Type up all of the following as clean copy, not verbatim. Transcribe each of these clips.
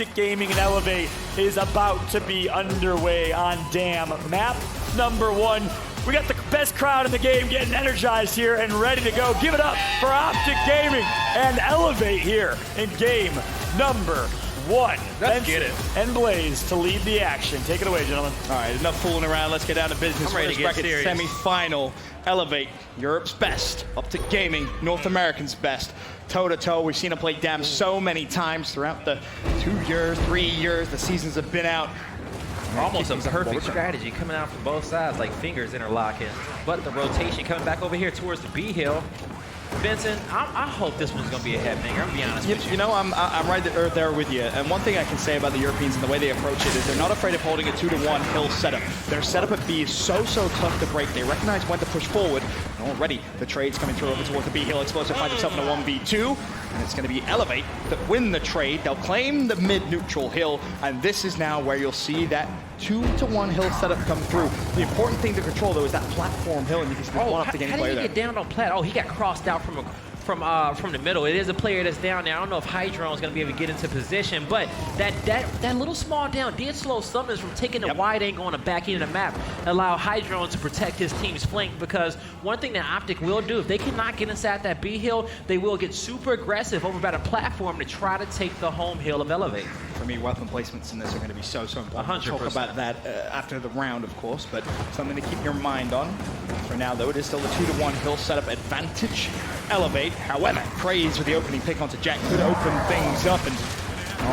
Optic Gaming and Elevate is about to be underway on Dam. Map number 1. We got the best crowd in the game getting energized here and ready to go. Give it up for Optic Gaming and Elevate here in game number 1. Let's get it. And Blaze to lead the action. Take it away, gentlemen. All right, enough fooling around. Let's get down to business. I'm ready to get serious. Semi-final. Elevate, Europe's best. Optic Gaming, North America's best. Toe-to-toe. We've seen them play Dam so many times throughout the 2 years, 3 years the seasons have been out. Almost a perfect strategy coming out from both sides, like fingers interlocking. But the rotation coming back over here towards the B hill. Vincent, I hope this one's going to be a headbanger. I'm going to be honest with you. You know, I'm right there with you. And one thing I can say about the Europeans and the way they approach it is they're not afraid of holding a 2-to-1 hill setup. Their setup at B is so tough to break. They recognize when to push forward. And already the trade's coming through over towards the B hill. Explosive finds himself in a 1v2. And it's going to be Elevate that win the trade. They'll claim the mid-neutral hill. And this is now where you'll see that 2-to-1 hill setup come through. The important thing to control, though, is that platform hill, and you can see one up the game player there. How did he get down on plat? Oh, he got crossed out from the middle. It is a player that's down there. I don't know if Hydron is going to be able to get into position, but that little small down did slow Summons from taking the wide angle on the back end of the map, allow Hydron to protect his team's flank, because one thing that Optic will do, if they cannot get inside that B hill, they will get super aggressive over by the platform to try to take the home hill of Elevate. For me, weapon placements in this are going to be so important. 100%. We'll talk about that after the round, of course, but something to keep your mind on. For now, though, it is still the 2-to-1 hill setup advantage. Elevate, however, Praise with the opening pick onto Jack could open things up, and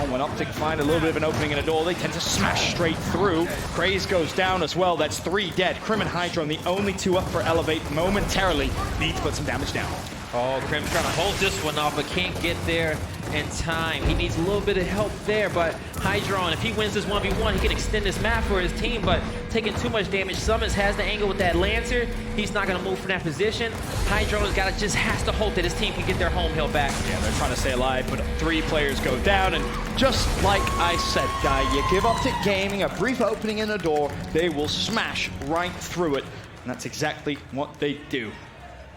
when Optic find a little bit of an opening in a door, they tend to smash straight through. Praise goes down as well. That's 3 dead. Crim and Hydron, the only 2 up for Elevate momentarily, need to put some damage down. Oh, Crim's trying to hold this one off, but can't get there in time. He needs a little bit of help there, but Hydron, if he wins this 1v1, he can extend this map for his team, but taking too much damage. Summons has the angle with that Lancer. He's not going to move from that position. Hydron just has to hope that his team can get their home hill back. Yeah, they're trying to stay alive, but 3 players go down, and just like I said, Guy, you give Optic Gaming a brief opening in the door, they will smash right through it, and that's exactly what they do.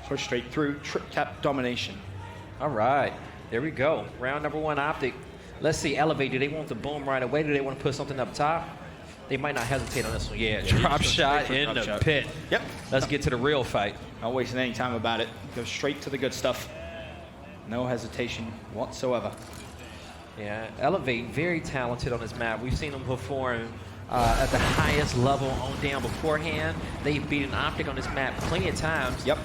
Push straight through, trip cap domination. All right, there we go. Round number 1, Optic. Let's see, Elevate, do they want the boom right away? Do they want to put something up top? They might not hesitate on this one. Yeah, drop shot in the pit. Yep. Let's get to the real fight. Not wasting any time about it. Go straight to the good stuff. No hesitation whatsoever. Yeah, Elevate, very talented on this map. We've seen them perform at the highest level on Dam beforehand. They've beaten Optic on this map plenty of times. Yep.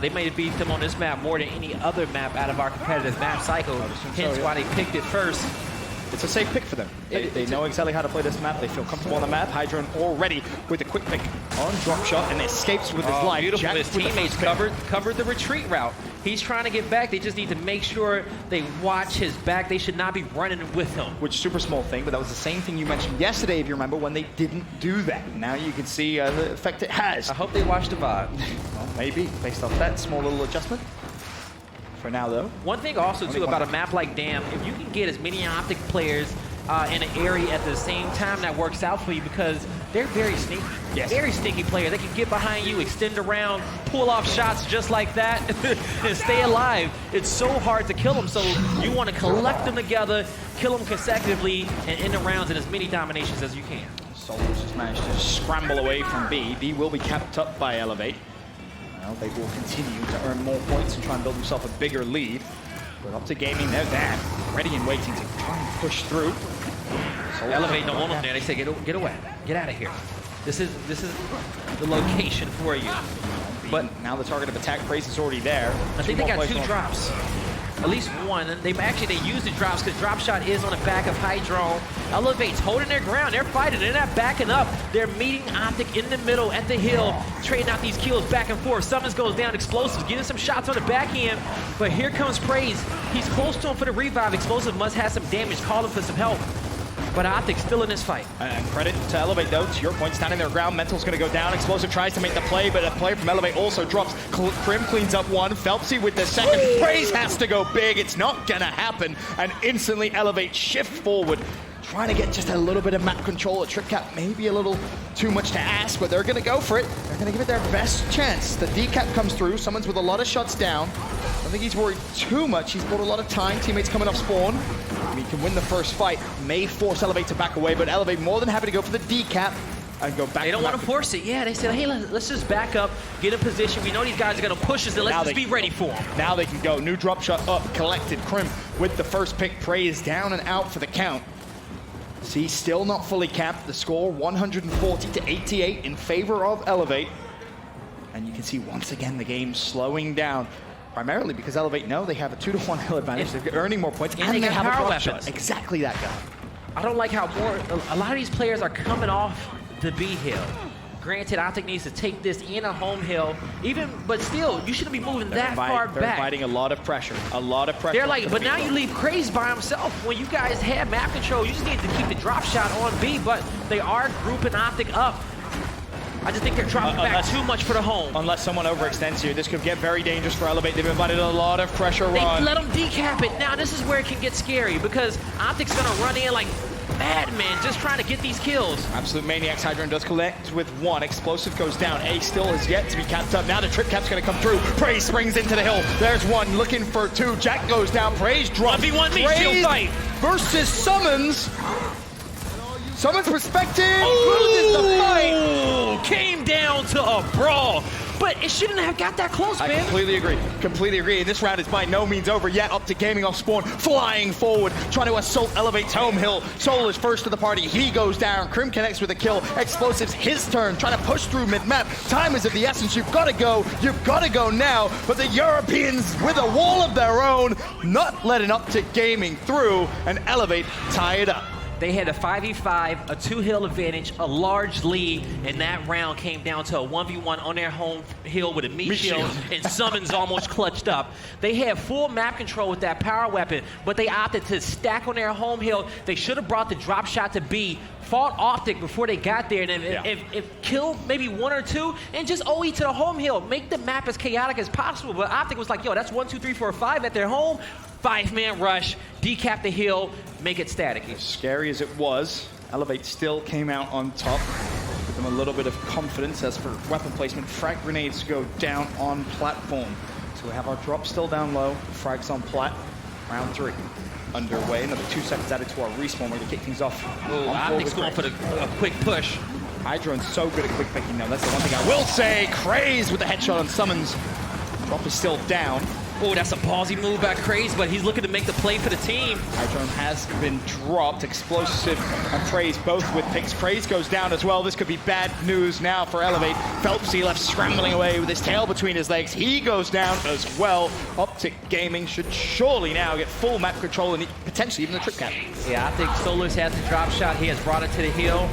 They may have beat them on this map more than any other map out of our competitive map cycle. Hence why they picked it first. It's a safe pick for them. They know exactly how to play this map. They feel comfortable on the map. Hydron already with a quick pick on drop shot and escapes with his life. Beautiful. Jack His teammates covered the retreat route. He's trying to get back. They just need to make sure they watch his back. They should not be running with him. Which super small thing, but that was the same thing you mentioned yesterday, if you remember, when they didn't do that. Now you can see the effect it has. I hope they watch the VOD. Well, maybe, based off that small little adjustment. For now, though. One thing also, too, about a map like Dam, if you can get as many Optic players in an area at the same time, that works out for you, because they're very sneaky. Yes. Very sneaky players. They can get behind you, extend around, pull off shots just like that, and stay alive. It's so hard to kill them, so you want to collect them together, kill them consecutively, and end the rounds in as many dominations as you can. Soldiers just managed to scramble away from B. B will be capped up by Elevate. Well, they will continue to earn more points and try and build themselves a bigger lead. But Optic Gaming, they're there, ready and waiting to try and push through. Elevate don't want them there. They say, get away, get out of here. This is the location for you. But now the target of attack Praise is already there. I think they got 2 drops. At least one. And they use the drops because drop shot is on the back of Hydron. Elevate's holding their ground. They're fighting. They're not backing up. They're meeting Optic in the middle at the hill, trading out these kills back and forth. Summons goes down. Explosive getting some shots on the back end. But here comes Praise. He's close to him for the revive. Explosive must have some damage. Call him for some help. But Optic's still in this fight. And credit to Elevate, though. To your point, standing their ground. Mental's going to go down. Explosive tries to make the play, but a player from Elevate also drops. Crim cleans up one. Phelpsy with the second. Praise has to go big. It's not going to happen. And instantly Elevate shift forward. trying to get just a little bit of map control. A trick cap may be a little too much to ask, but they're going to go for it. They're going to give it their best chance. The D-cap comes through. Someone's with a lot of shots down. I don't think he's worried too much. He's bought a lot of time. Teammates coming off spawn. He can win the first fight. May force Elevate to back away, but Elevate more than happy to go for the D-cap and go back. They don't want to force it. Yeah, they said, hey, let's just back up, get in position. We know these guys are going to push us, and let's just be ready for them. Now they can go. New drop shot up, collected. Crim with the first pick. Praise down and out for the count. See, still not fully capped. The score 140 to 88 in favor of Elevate. And you can see once again the game slowing down. Primarily because Elevate know they have a 2-1 hill advantage. They're earning more points, and they have a drop shot. Exactly that guy. I don't like how a lot of these players are coming off the B hill. Granted, Optic needs to take this in a home hill, but still, you shouldn't be moving that far back. They're fighting a lot of pressure, They're like, but now you leave Craze by himself. When you guys have map control, you just need to keep the drop shot on B, but they are grouping Optic up. I just think they're dropping back too much for the home. Unless someone overextends here, this could get very dangerous for Elevate. They've invited a lot of pressure They on. let them decap it. Now, this is where it can get scary because Optic's going to run in like madmen just trying to get these kills. Absolute Maniacs. Hydron does collect with one. Explosive goes down. A still has yet to be capped up. Now the trip cap's going to come through. Praise springs into the hill. There's one looking for two. Jack goes down. Praise drops. 1v1 me, shield fight. Versus Summons. Summons perspective. Loses the fight. Came down to a brawl. But it shouldn't have got that close, man. I completely agree. Completely agree. And this round is by no means over yet. Optic Gaming off spawn, flying forward, trying to assault Elevate's home hill. Soul is first to the party. He goes down. Crim connects with a kill. Explosives, his turn, trying to push through mid-map. Time is of the essence. You've got to go. You've got to go now. But the Europeans, with a wall of their own, not letting Optic Gaming through, and Elevate tie it up. They had a 5v5, a 2-hill advantage, a large lead, and that round came down to a 1v1 on their home hill with a meat shield, and Summons almost clutched up. They had full map control with that power weapon, but they opted to stack on their home hill. They should have brought the drop shot to B, fought Optic before they got there, and if killed maybe one or two, and just OE to the home hill. Make the map as chaotic as possible. But Optic was like, yo, that's 1, 2, 3, 4, 5 at their home. 5-man rush, decap the hill, make it staticky. As scary as it was, Elevate still came out on top. Give them a little bit of confidence. As for weapon placement, frag grenades go down on platform. So we have our drop still down low, frags on plat. Round 3 underway. Another 2 seconds added to our respawn. We're going to kick things off. Optic's going for the quick push. Hydron's so good at quick picking now. That's the one thing I will say. Craze with the headshot on Summons. Drop is still down. Oh, that's a ballsy move by Craze, but he's looking to make the play for the team. Hydron has been dropped. Explosive and Praise both with picks. Praise goes down as well. This could be bad news now for Elevate. Phelpsy left scrambling away with his tail between his legs. He goes down as well. Optic Gaming should surely now get full map control and potentially even the trip cap. Yeah, I think Solus has the drop shot. He has brought it to the hill.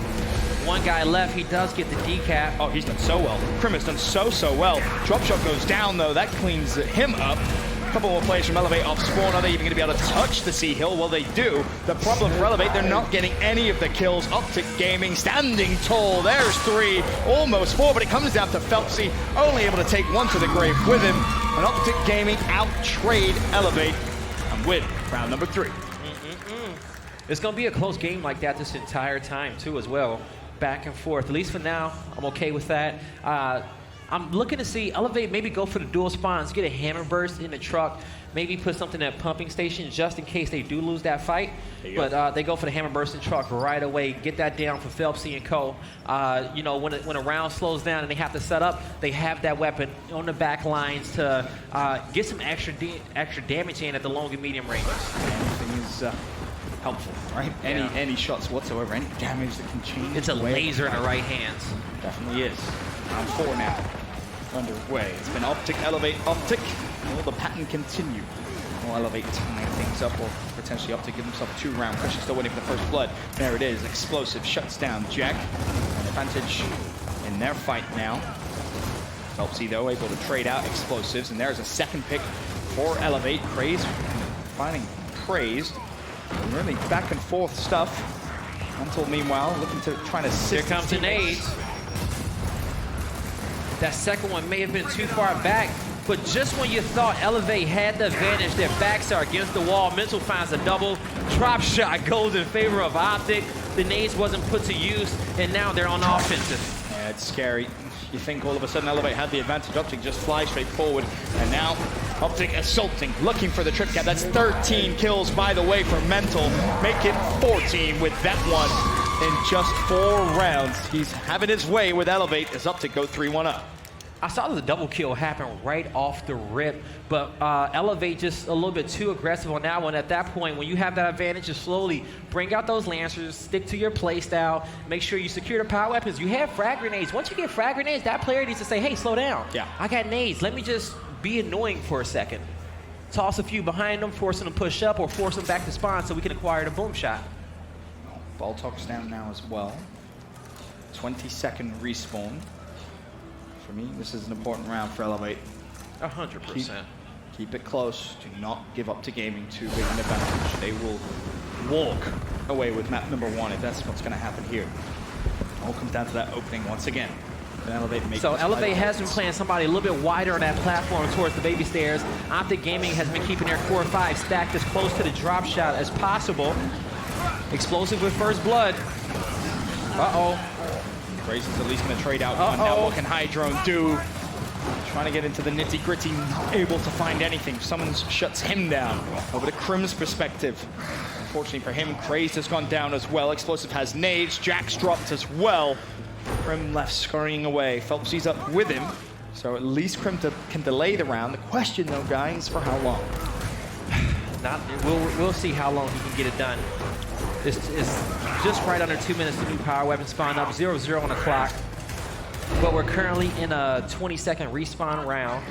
One guy left, he does get the decap. Oh, he's done so well. Crim has done so well. Drop shot goes down though, that cleans him up. A couple more players from Elevate off spawn. Are they even gonna be able to touch the C hill? Well, they do. The problem for Elevate, they're not getting any of the kills. Optic Gaming standing tall. There's 3, almost 4, but it comes down to Phelpsy, only able to take one to the grave with him. And Optic Gaming out-trade Elevate and win round number 3. It's gonna be a close game like that this entire time too as well. Back and forth. At least for now, I'm okay with that. I'm looking to see Elevate maybe go for the dual spawns, get a hammer burst in the truck, maybe put something at pumping station just in case they do lose that fight. But they go for the hammer burst in truck right away, get that down for Phelpsy and Co. You know, when a round slows down and they have to set up, they have that weapon on the back lines to get some extra damage in at the long and medium ranges. Everything is helpful, right? Yeah. Any shots whatsoever, any damage that can change. It's a laser in the right hands. Definitely is. Round 4 now underway. It's been Optic, Elevate, Optic. Will the pattern continue? Will Elevate tying things up, or potentially Optic give himself a 2-round push? He's still waiting for the first blood. There it is. Explosive shuts down Jack. An advantage in their fight now. Phelpsy, though, able to trade out explosives, and there's a second pick for Elevate. Praise finding Praised. Really back and forth stuff. Until meanwhile, looking to try to Here comes the nades. That second one may have been too far back. But just when you thought Elevate had the advantage, their backs are against the wall. Mental finds a double. Drop shot goes in favor of Optic. The nades wasn't put to use, and now they're on offensive. Yeah, it's scary. You think all of a sudden Elevate had the advantage. Optic just flies straight forward, and now Optic assaulting, looking for the trip cap. That's 13 kills, by the way, for Mental. Make it 14 with that one in just 4 rounds. He's having his way with Elevate as Optic go 3-1 up. I saw the double kill happen right off the rip, but Elevate just a little bit too aggressive on that one. At that point, when you have that advantage, just slowly bring out those Lancers, stick to your play style, make sure you secure the power weapons. You have frag grenades. Once you get frag grenades, that player needs to say, hey, slow down. Yeah. I got nades. Let me just be annoying for a second. Toss a few behind them, force them to push up, or force them back to spawn so we can acquire the boom shot. Baltog's down now as well. 20-second respawn. For me, this is an important round for Elevate. 100%. Keep it close. Do not give up to gaming too big an advantage. They will walk away with map number 1 if that's what's going to happen here. It all comes down to that opening once again. And Elevate so Elevate has been playing somebody a little bit wider on that platform towards the baby stairs. Optic Gaming has been keeping their core 5 stacked as close to the drop shot as possible. Explosive with first blood. Uh-oh. Grayson's at least going to trade out one. Now what can Hydrone do? Trying to get into the nitty-gritty, not able to find anything. Someone shuts him down. Over to Crim's perspective. Unfortunately for him, Craze has gone down as well. Explosive has nades. Jack's dropped as well. Crim left scurrying away. Phelpsy's up with him. So at least Crim can delay the round. The question, though, guys, for how long? We'll see how long he can get it done. It's just right under 2 minutes to new power weapon spawn up, 0-0 on the clock. But we're currently in a 20-second respawn round.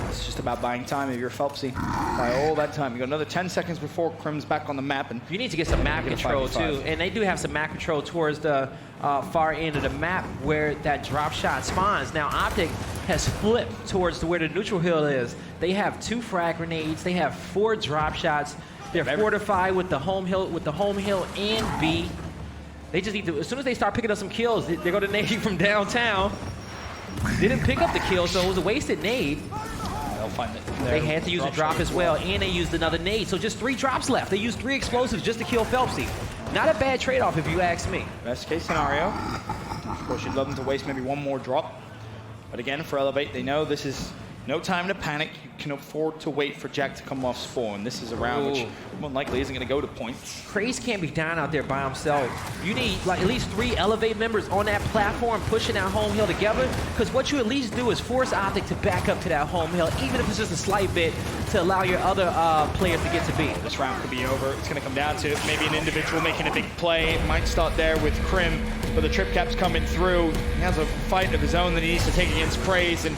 It's just about buying time if you're Phelpsy. By all that time. You got another 10 seconds before Crim's back on the map. And you need to get some map control, too. And they do have some map control towards the far end of the map where that drop shot spawns. Now, Optic has flipped towards where the neutral hill is. They have 2 frag grenades. They have 4 drop shots. They're fortified with the home hill and B. They just need to, as soon as they start picking up some kills, they're going to nade you from downtown. They didn't pick up the kill, so it was a wasted nade. They'll find it. They had to use a drop as well, and they used another nade. So just 3 drops left. They used 3 explosives just to kill Phelpsy. Not a bad trade-off if you ask me. Best case scenario. Of course, you'd love them to waste maybe 1 more drop. But again, for Elevate, they know this is no time to panic. You can afford to wait for Jack to come off spawn. This is a round which more than likely isn't going to go to points. Craze can't be down out there by himself. You need like at least 3 Elevate members on that platform pushing that home hill together, because what you at least do is force Optic to back up to that home hill, even if it's just a slight bit, to allow your other players to get to B. This round could be over. It's going to come down to maybe an individual making a big play. It might start there with Crim, but the trip cap's coming through. He has a fight of his own that he needs to take against Craze, and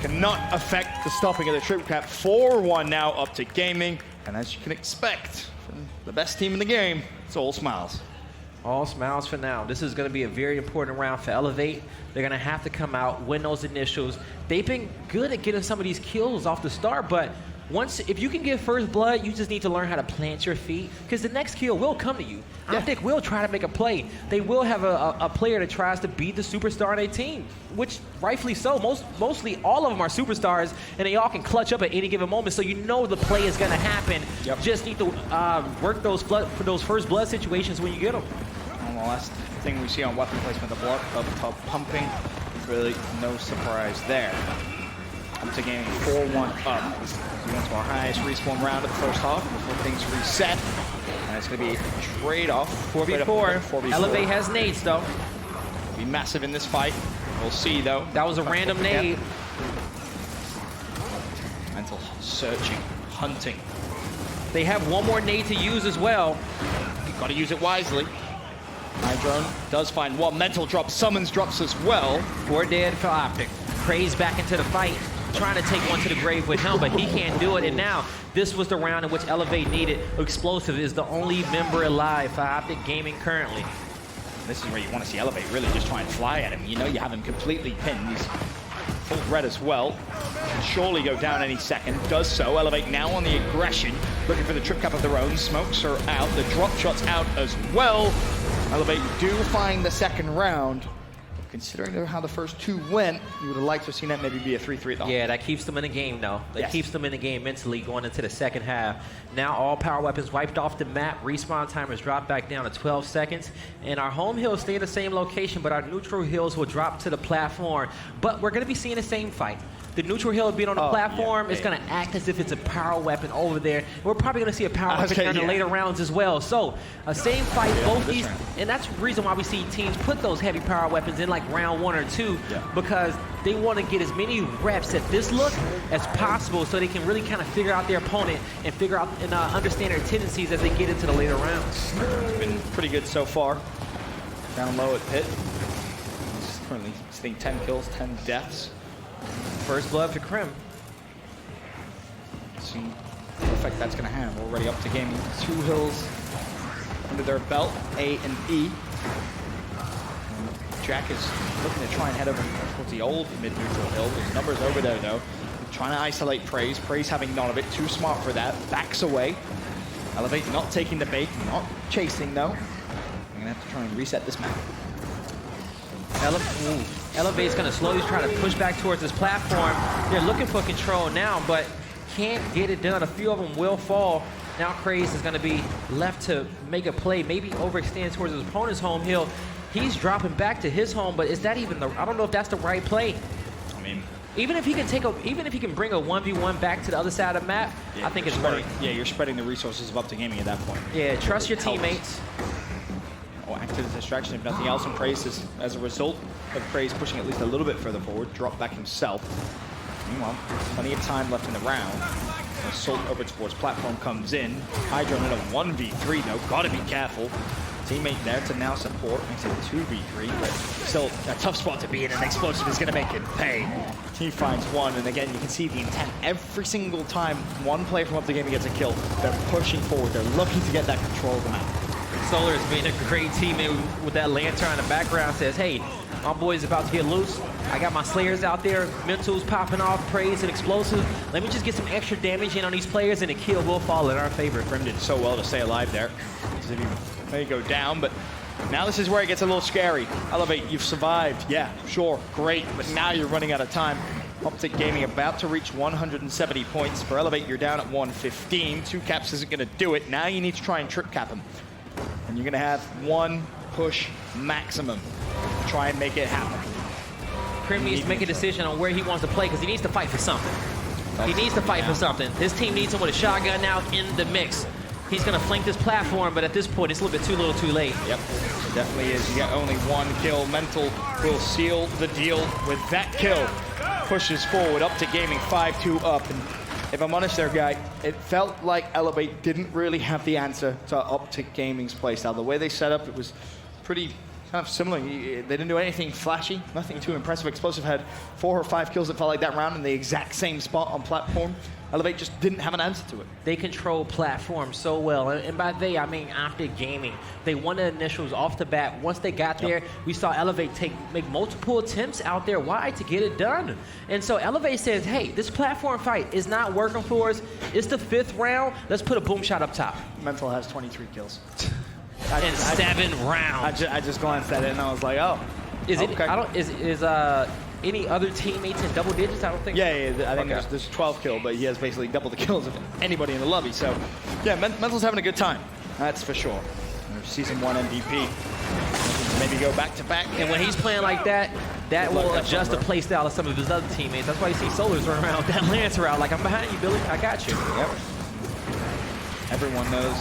cannot affect the stopping of the trip cap. 4-1 now up to gaming, and as you can expect from the best team in the game, it's all smiles. All smiles for now. This is going to be a very important round for Elevate. They're going to have to come out, win those initials. They've been good at getting some of these kills off the start, but if you can get first blood, you just need to learn how to plant your feet, because the next kill will come to you. Yeah. Optic will try to make a play. They will have a player that tries to beat the superstar on their team, which rightfully so. Mostly all of them are superstars, and they all can clutch up at any given moment, so you know the play is going to happen. Yep. Just need to work those first blood situations when you get them. And the last thing we see on weapon placement, the block up top pumping, really no surprise there. Up to gaming 4-1 up. We went to our highest respawn round of the first half before things reset. And it's going to be a trade-off. 4v4. Elevate has nades, though. It'll be massive in this fight. We'll see, though. That was a random nade. Mental searching, hunting. They have 1 more nade to use as well. You've got to use it wisely. Hydrone does find 1. Mental drops, Summons drops as well. 4 dead for Optic. Craze back into the fight, trying to take one to the grave with him, but he can't do it. And now, this was the round in which Elevate needed. Explosive is the only member alive for Optic Gaming currently. This is where you want to see Elevate really just try and fly at him. You know you have him completely pinned. He's full red as well. Can surely go down any second. Does so. Elevate now on the aggression, looking for the trip cap of their own. Smokes are out. The drop shot's out as well. Elevate do find the second round. considering how the first two went, you would have liked to have seen that maybe be a 3-3 at the Yeah, that keeps them in the game, though. That keeps them in the game mentally going into the second half. Now all power weapons wiped off the map. Respawn timers drop back down to 12 seconds. And our home hills stay in the same location, but our neutral hills will drop to the platform. But we're going to be seeing the same fight. The neutral hill being on the platform is going to act as if it's a power weapon over there. We're probably going to see a power weapon in the later rounds as well. So, same fight, both these, and that's the reason why we see teams put those heavy power weapons in like round 1 or 2, because they want to get as many reps at this look as possible so they can really kind of figure out their opponent and figure out and understand their tendencies as they get into the later rounds. It's been pretty good so far. Down low at Pit. He's currently sitting 10 kills, 10 deaths. First blood for Krim. See what effect that's going to have. Already up to gaming. 2 hills under their belt, A and E. And Jack is looking to try and head over towards the old mid-neutral hill. There's numbers over there, though. Trying to isolate Praise. Praise having none of it. Too smart for that. Backs away. Elevate not taking the bait. Not chasing, though. I'm going to have to try and reset this map. Elevate's going to slowly try to push back towards this platform. They're looking for control now, but can't get it done. A few of them will fall. Now Craze is going to be left to make a play, maybe overextend towards his opponent's home hill. He's dropping back to his home, but is that even the, I don't know if that's the right play. I mean, even if he can bring a 1v1 back to the other side of the map, I think it's worth. Yeah, you're spreading the resources of Up to Gaming at that point. Yeah, trust your teammates. Acted as a distraction, if nothing else, and Praise is, as a result of Praise pushing at least a little bit further forward, drop back himself. Meanwhile, plenty of time left in the round. Assault over towards platform comes in. Hydro in a 1v3 though, gotta be careful. Teammate there to now support, makes it a 2v3, but still a tough spot to be in, and Explosive is gonna make it pay. He finds one, and again, you can see the intent every single time one player from Up to Gaming gets a kill. They're pushing forward, they're looking to get that control of the map. Solar is being a great teammate with that lantern in the background. Says, hey, my boy's about to get loose. I got my Slayers out there, mentals popping off, Praise and Explosive. Let me just get some extra damage in on these players, and the kill will fall in our favor. Grim did so well to stay alive there. He may go down, but now this is where it gets a little scary. Elevate, you've survived. Yeah, sure, great, but now you're running out of time. Optic Gaming about to reach 170 points. For Elevate, you're down at 115. 2 caps isn't going to do it. Now you need to try and trip cap him. And you're going to have 1 push maximum. Try and make it happen. Krim needs to make a decision on where he wants to play, because he needs to fight for something. He needs to fight for something. His team needs him with a shotgun now in the mix. He's going to flank this platform, but at this point, it's a little bit too little too late. Yep, it definitely is. You got only 1 kill. Mental will seal the deal with that kill. Pushes forward, Up to Gaming 5-2 up. And if I'm honest there, Guy, it felt like Elevate didn't really have the answer to Optic Gaming's playstyle. The way they set up, it was pretty kind of similar. They didn't do anything flashy, nothing too impressive. Explosive had 4 or 5 kills that felt like that round in the exact same spot on platform. Elevate just didn't have an answer to it. They control platform so well, and by they, I mean Optic Gaming. They won the initials off the bat. Once they got there, we saw Elevate make multiple attempts out there wide to get it done. And so Elevate says, hey, this platform fight is not working for us. It's the 5th round. Let's put a boom shot up top. Mental has 23 kills. In 7 rounds. I just glanced at it and I was like, oh. Is it? Okay. I don't. Is any other teammates in double digits? I don't think. Yeah, I think there's 12 kill, but he has basically double the kills of anybody in the lobby. So, yeah, Mental's having a good time. That's for sure. Season 1 MVP. Maybe go back to back. And when he's playing like that, that will adjust the play style of some of his other teammates. That's why you see Solars run around with that Lancer out. Like, I'm behind you, Billy. I got you. Yep. Everyone knows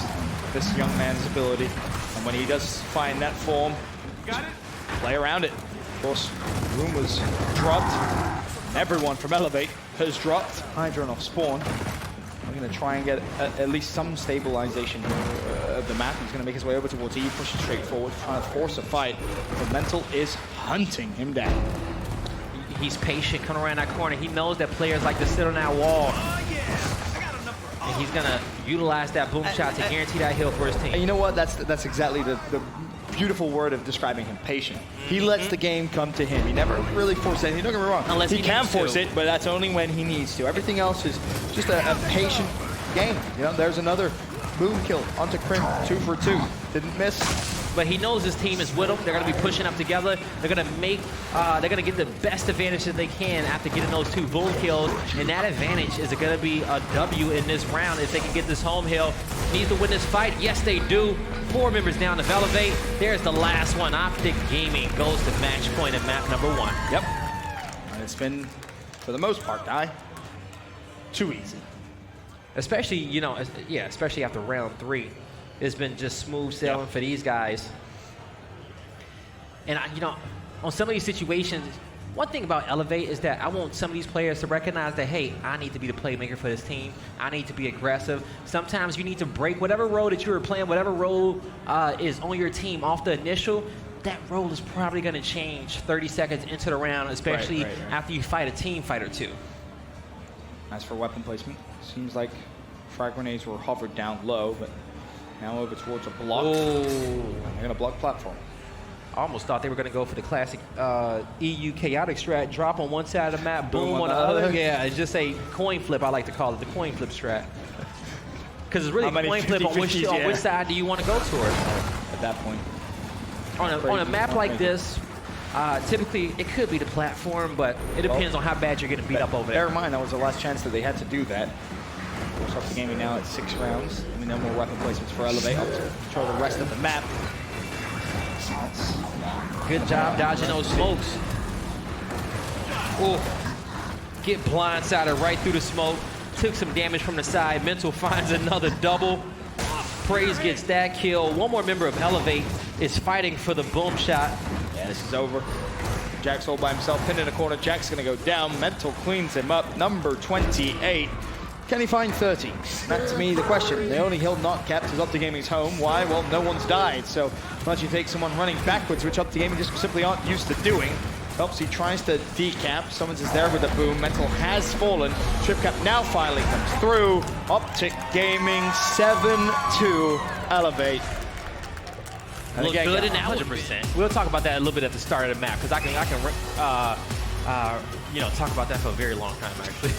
this young man's ability. And when he does find that form, play around it. Of course, Room was dropped. Everyone from Elevate has dropped. Hydra off spawn. I'm going to try and get at least some stabilization of the map. He's going to make his way over towards E, pushing straight forward, trying to force a fight. But Mental is hunting him down. He's patient coming around that corner. He knows that players like to sit on that wall. And he's going to utilize that boom shot to guarantee that hill for his team. And you know what? That's exactly the beautiful word of describing him, patient. He lets the game come to him. He never really forces anything. Don't get me wrong. Unless he can force it, but that's only when he needs to. Everything else is just a patient game. You know, there's another boom kill onto Krim, 2 for 2. Didn't miss. but he knows his team is with him. They're going to be pushing up together. They're going to make, they're going to get the best advantage that they can after getting those 2 boom kills, and that advantage is going to be a W in this round if they can get this home hill. Need to win this fight. Yes, they do. 4 members down of Elevate. There's the last one. Optic Gaming goes to match point at map number 1. Yep. And it's been, for the most part, too easy. Especially, you know, yeah, especially after round 3. It's been just smooth sailing for these guys. And, you know, on some of these situations, one thing about Elevate is that I want some of these players to recognize that, hey, I need to be the playmaker for this team. I need to be aggressive. Sometimes you need to break whatever role that you were playing, whatever role is on your team off the initial. That role is probably going to change 30 seconds into the round, especially after you fight a team fight or 2. As for weapon placement, seems like frag grenades were hovered down low, but now over towards a block. Oh. They're going to block platform. I almost thought they were going to go for the classic EU chaotic strat, drop on one side of the map, boom on the other. Yeah, it's just a coin flip, I like to call it, the coin flip strat. Because it's really a coin flip on which side do you want to go toward. At that point. On a map like this, typically it could be the platform, but it depends on how bad you're getting beat up over there. Bear in mind, that was the last chance that they had to do that. We'll start the gaming now at 6 rounds. I mean, no more weapon placements for Elevate. Up to control the rest of the map. Good job dodging those smokes. Ooh. Get blindsided right through the smoke. Took some damage from the side. Mental finds another double. Praise gets that kill. One more member of Elevate is fighting for the boom shot. Yeah, this is over. Jack's all by himself, pinned in a corner. Jack's gonna go down. Mental cleans him up. Number 28. Can he find 30? That, to me, the question. The only hill not kept is Optic Gaming's home. Why? Well, no one's died. So, unless you take someone running backwards, which Optic Gaming just simply aren't used to doing. Helps, he tries to decap. Someone's is there with a boom. Mental has fallen. Trip cap now finally comes through. Optic Gaming 7-2 Elevate. And look good in that 100%. We'll talk about that a little bit at the start of the map, because I can you know, talk about that for a very long time, actually.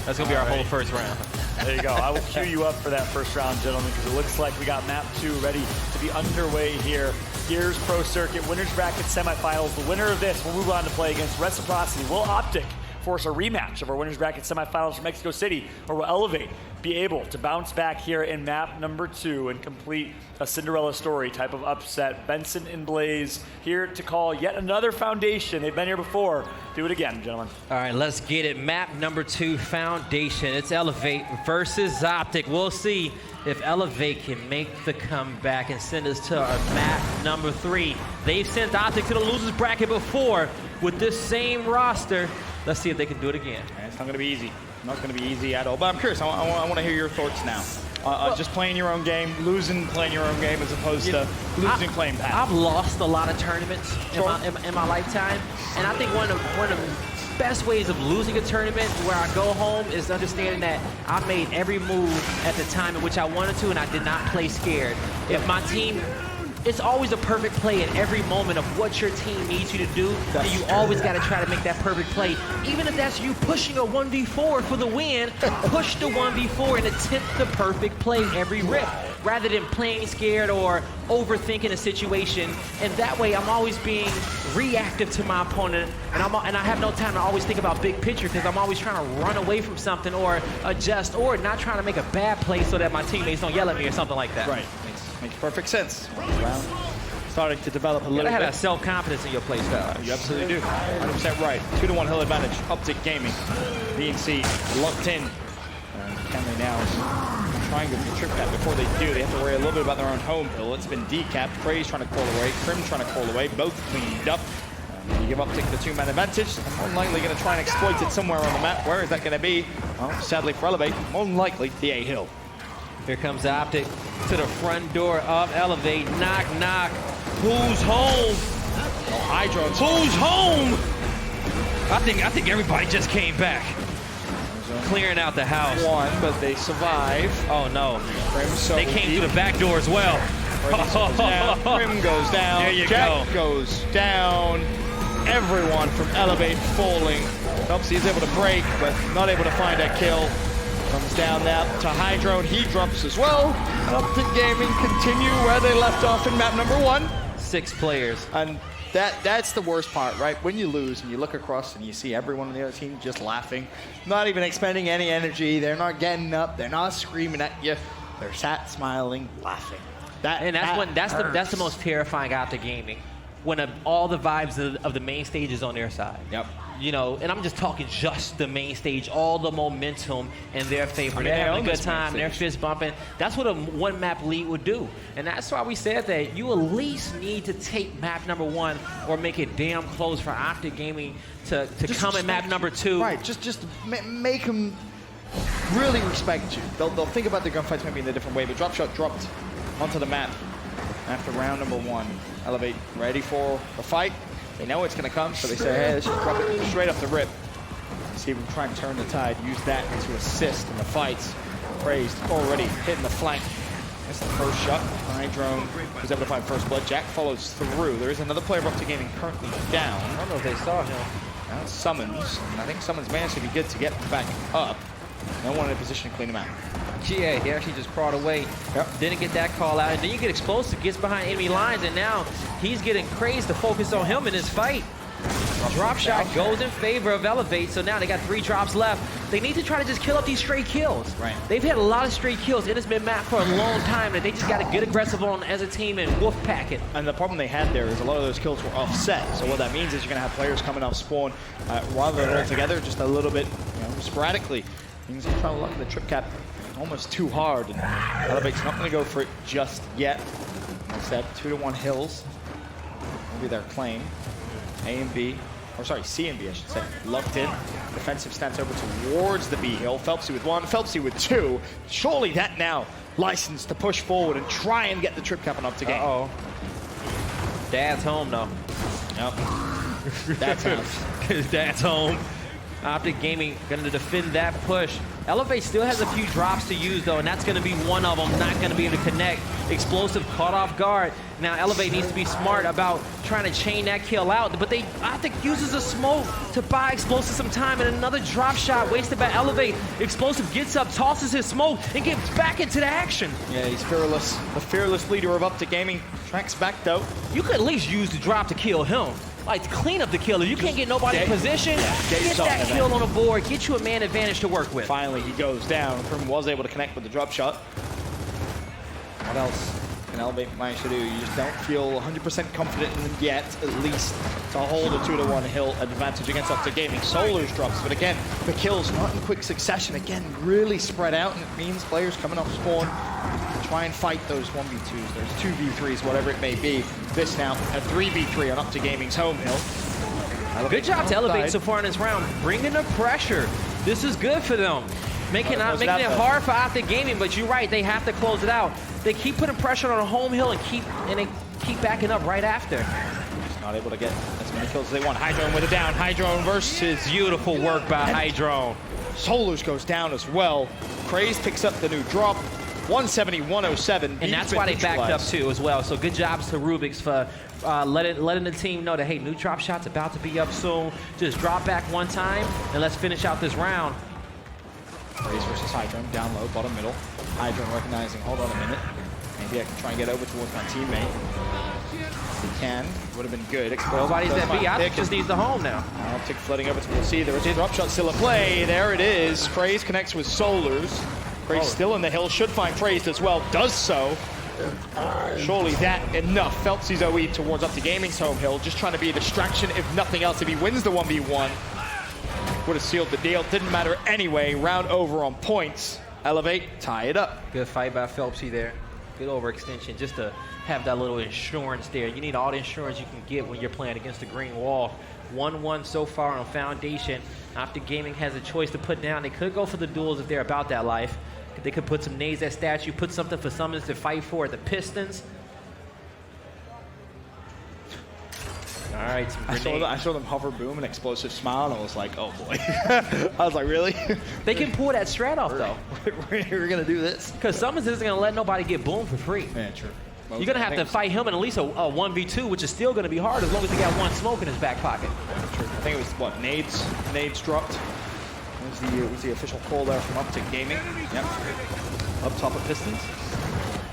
That's going to be our whole first round. There you go. I will cue you up for that first round, gentlemen, because it looks like we got map 2 ready to be underway here. Gears Pro Circuit, winners bracket semifinals. The winner of this will move on to play against Reciprocity. Will Optic force a rematch of our winners bracket semifinals from Mexico City, or will Elevate be able to bounce back here in map number 2 and complete a Cinderella story type of upset? Benson and Blaze here to call yet another foundation. They've been here before. Do it again, gentlemen. All right, let's get it. Map number 2, foundation. It's Elevate versus Optic. We'll see if Elevate can make the comeback and send us to our map number 3. They've sent Optic to the losers bracket before with this same roster. Let's see if they can do it again. It's not going to be easy. Not going to be easy at all. But I'm curious. I want to hear your thoughts now. Just playing your own game, losing playing your own game, as opposed to losing playing path. I've lost a lot of tournaments in my lifetime, and I think one of the best ways of losing a tournament where I go home is understanding that I made every move at the time in which I wanted to, and I did not play scared. If my team... It's always a perfect play at every moment of what your team needs you to do, and you always got to try to make that perfect play. Even if that's you pushing a 1v4 for the win, push the 1v4 and attempt the perfect play every rip, rather than playing scared or overthinking a situation. And that way, I'm always being reactive to my opponent, and I have no time to always think about big picture, because I'm always trying to run away from something or adjust, or not trying to make a bad play so that my teammates don't yell at me or something like that. Right. Makes perfect sense. Round starting to develop a little bit. You gotta have that self-confidence in your play style. You absolutely do. 100% right. 2-1 hill advantage. Optic Gaming. BNC locked in. Can they now try and go for the trip cap? Before they do, they have to worry a little bit about their own home hill. It's been decapped. Praise trying to call away. Crim trying to call away. Both cleaned up. You give Optic the 2-man advantage. They're more than likely going to try and exploit it somewhere on the map. Where is that going to be? Well, sadly for Elevate, more than likely the A hill. Here comes Optic to the front door of Elevate. Knock, knock. Who's home? Oh, Hydro. Who's home? I think everybody just came back. Clearing out the house. One, but they survive. Oh no. So they came through the back door as well. Prim goes down. There you Jack goes down. Everyone from Elevate falling. Obviously he's able to break, but not able to find that kill. Comes down now to Hydro, he drops as well. Optic Gaming continue where they left off in map number 1. 6 players. And that's the worst part, right? When you lose and you look across and you see everyone on the other team just laughing, not even expending any energy, they're not getting up, they're not screaming at you, they're sat smiling, laughing. That's the most terrifying Optic Gaming, when all the vibes of the main stage is on their side. Yep. You know, and I'm just talking just the main stage, all the momentum in their favor. I mean, they're they having own a good this main time, they're stage. fist bumping. That's what a one-map lead would do. And that's why we said that you at least need to take map number 1 or make it damn close for Optic Gaming to come in map number 2. Right, just make them really respect you. They'll think about the gunfights maybe in a different way, but Drop Shot dropped onto the map after round number 1. Elevate ready for the fight. They know it's going to come, so they say, hey, let's just drop it straight off the rip. See if we can try and turn the tide, use that to assist in the fights. Praised already hitting the flank. That's the first shot. Hydrone was able to find first blood. Jack follows through. There is another player of Optic Gaming currently down. I don't know if they saw him. Now Summons, and I think Summons managed to be good to get back up. No one in a position to clean him out. GA, he actually just crawled away. Yep. Didn't get that call out. And then you get Explosive, gets behind enemy lines, and now he's getting crazed to focus on him in this fight. Drop shot goes in favor of Elevate, so now they got 3 drops left. They need to try to just kill up these stray kills. Right. They've had a lot of stray kills in this mid-map for a long time, and they just got to get aggressive on as a team and wolf pack it. And the problem they had there is a lot of those kills were offset. So what that means is you're going to have players coming off spawn rather than all together, just a little bit, sporadically. Things are trying to lock the trip cap almost too hard, and Elevate's not going to go for it just yet. Instead, 2-1 Hills will be their claim. A and B, or sorry, C and B, I should say, locked in. Defensive stance over towards the B hill. Phelpsy with 1, Phelpsy with 2. Surely that now licensed to push forward and try and get the trip cap on up to game. Uh-oh. Dad's home, though. Yep. That's out. Because Dad's home. Optic Gaming going to defend that push. Elevate still has a few drops to use, though, and that's going to be one of them. Not going to be able to connect. Explosive caught off guard. Now Elevate needs to be smart about trying to chain that kill out, but Optic uses a smoke to buy Explosive some time, and another drop shot wasted by Elevate. Explosive gets up, tosses his smoke, and gets back into the action. Yeah, he's fearless. The fearless leader of Optic Gaming tracks back, though. You could at least use the drop to kill him. Like, clean up the kill. If you can't get nobody in position, get that kill on the board, get you a man advantage to work with. Finally, he goes down. Prim was able to connect with the drop shot. What else can Elevate manage to do? You just don't feel 100% confident in them yet, at least, to hold a 2-1 hill advantage against Optic Gaming. Solar's drops, but again, the kills not in quick succession. Again, really spread out, and it means players coming off spawn try and fight those 1v2s, those 2v3s, whatever it may be. This now, a 3v3 on Optic Gaming's home hill. Good job to Elevate so far in this round, bringing the pressure. This is good for them. Making it hard for Optic Gaming, but you're right, they have to close it out. They keep putting pressure on a home hill and they keep backing up right after. Just not able to get as many kills as they want. Hydrone with a down. Hydrone versus beautiful work by Hydrone. Solars goes down as well. Craze picks up the new drop. 170, 107. And that's why they backed up too as well. So good jobs to Rubik's for letting the team know that, hey, new drop shot's about to be up soon. Just drop back one time and let's finish out this round. Craze versus Hydrone, down low, bottom middle. Hydrone recognizing, hold on a minute. Maybe I can try and get over towards my teammate. If he can, would have been good. Nobody's at B. Optic just needs the home now. Optic flooding over towards C. There is a drop shot still at play. There it is. Craze connects with Solars. Craze still in the hill, should find Crazed as well, does so. Surely that enough. Phelpsy's OE towards Optic Gaming's home hill, just trying to be a distraction, if nothing else. If he wins the 1v1, would have sealed the deal. Didn't matter anyway. Round over on points. Elevate, tie it up. Good fight by Phelpsy there. Good overextension, just to have that little insurance there. You need all the insurance you can get when you're playing against the green wall. 1-1 so far on Foundation. Optic Gaming has a choice to put down. They could go for the duels if they're about that life. They could put some nades at statue, put something for Summons to fight for at the Pistons. All right, some I saw them hover boom and explosive smile, and I was like, oh boy. I was like, really? They can pull that strat off, though. We're going to do this? Because Summons isn't going to let nobody get boom for free. Yeah, true. You're going to have to fight him in at least a 1v2, which is still going to be hard as long as he got one smoke in his back pocket. True. I think it was, what, nades? Nades dropped. Was the official call there from Optic Gaming. Yep. Up top of Pistons.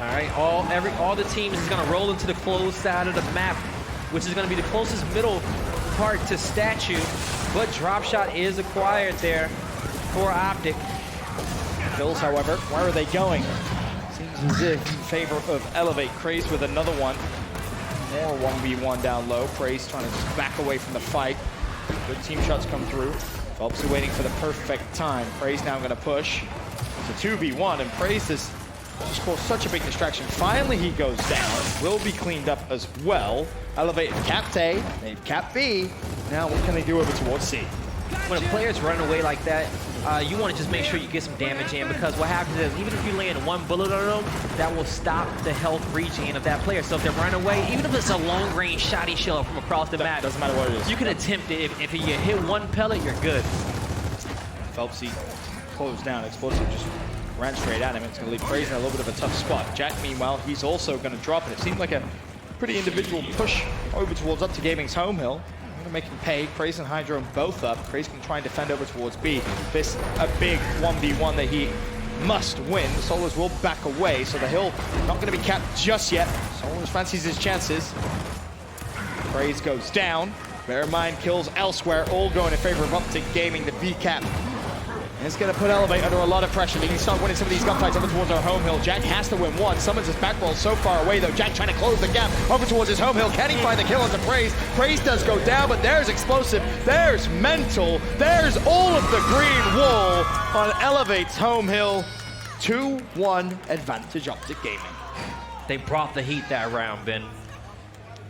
All right, all the teams is gonna roll into the closed side of the map, which is gonna be the closest middle part to Statue, but drop shot is acquired there for Optic. Bills, however, where are they going? Seems as if in favor of Elevate. Craze with another one. More 1v1 down low. Praise trying to just back away from the fight. Good team shots come through. Phelps are waiting for the perfect time. Praise now going to push. It's a 2v1, and Praise has just caused such a big distraction. Finally, he goes down. Will be cleaned up as well. Elevate Capped A, they've Cap B. Now, what can they do over towards C? When a player's running away like that, you want to just make sure you get some damage in, because what happens is even if you land one bullet on them, that will stop the health regen of that player. So if they're running away, even if it's a long-range shotty shell from across the map, doesn't matter what it is. You can attempt it. If you hit one pellet, you're good. Phelps, he closed down. Explosive just ran straight at him. It's going to leave Praise in a little bit of a tough spot. Jack, meanwhile, he's also going to drop it. It seemed like a pretty individual push over towards Optic Gaming's home hill. Going to make him pay. Praise and Hydro both up. Praise can try and defend over towards B. This a big 1v1 that he must win. Solars will back away, so the hill not going to be capped just yet. Solars fancies his chances. Praise goes down. Bear in mind, kills elsewhere, all going in favor of Optic Gaming, the B cap. And it's going to put Elevate under a lot of pressure. They can start winning some of these gunfights over towards our home hill. Jack has to win one. Summons his back roll so far away, though. Jack trying to close the gap over towards his home hill. Can he find the kill onto Praise? Praise does go down, but there's Explosive. There's Mental. There's all of the green wall on Elevate's home hill. 2-1 advantage Optic Gaming. They brought the heat that round, Ben.